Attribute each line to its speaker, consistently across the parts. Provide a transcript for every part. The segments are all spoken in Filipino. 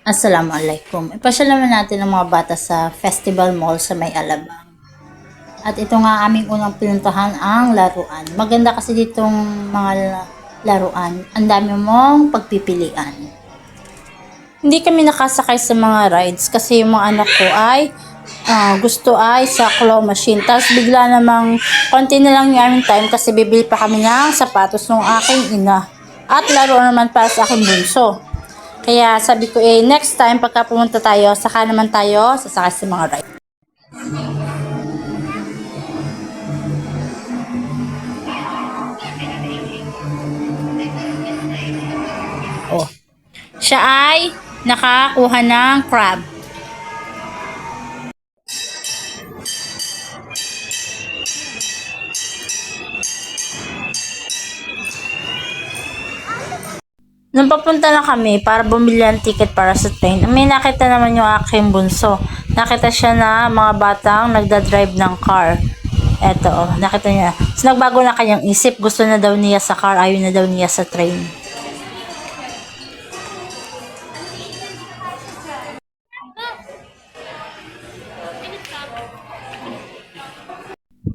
Speaker 1: Assalamualaikum. Ipasyal naman natin ang mga bata sa Festival Mall sa May Alabang. At ito nga aming unang pinuntahan ang laruan. Maganda kasi ditong mga laruan. Ang dami mong pagpipilian. Hindi kami nakasakay sa mga rides kasi yung mga anak ko ay gusto ay sa claw machine. Tapos bigla namang konti na lang yung aming time kasi bibili pa kami ng sapatos ng aking ina. At laro naman para sa aking bunso. Kaya sabi ko next time pagka pumunta tayo, saka naman tayo sasakay sa mga ride. Oh. Siya ay nakakuha ng crab. Nung papunta na kami para bumili ng ticket para sa train, may nakita naman yung aking bunso. Nakita siya na mga batang nagda-drive ng car. Eto, nakita niya. So, nagbago na kanyang isip. Gusto na daw niya sa car, ayaw na daw niya sa train.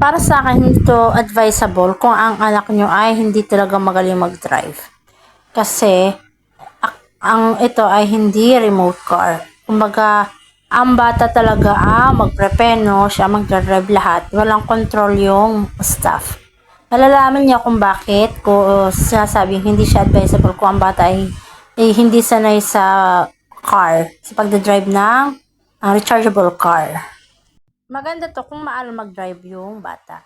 Speaker 1: Para sa akin, ito advisable kung ang anak nyo ay hindi talaga magaling mag-drive. Kasi, ang ito ay hindi remote car. Kumbaga, ang bata talaga magprepeno, siya mag-drive lahat. Walang control yung staff. Malalaman niya kung bakit ko sinasabing hindi siya advisable kung ang bata ay hindi sanay sa car, sa pagdadrive ng rechargeable car. Maganda to kung maalam mag-drive yung bata.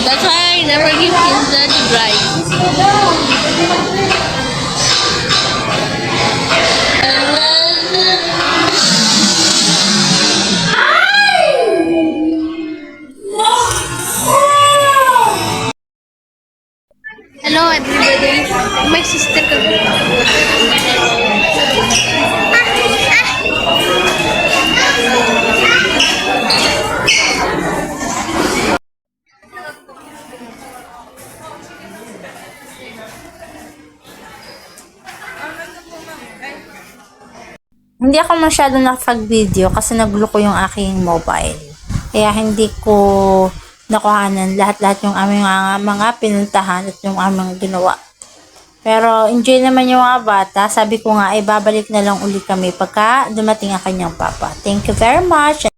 Speaker 2: That's why I never give kids that to drive. Hello everybody. My sister
Speaker 1: Hindi ako masyado nakapag-video kasi naglo ko yung aking mobile. Kaya hindi ko nakuhanan lahat-lahat yung aming mga pinuntahan at yung aming ginawa. Pero enjoy naman yung mga bata. Sabi ko nga, babalik na lang uli kami pagka dumating ang kanyang papa. Thank you very much.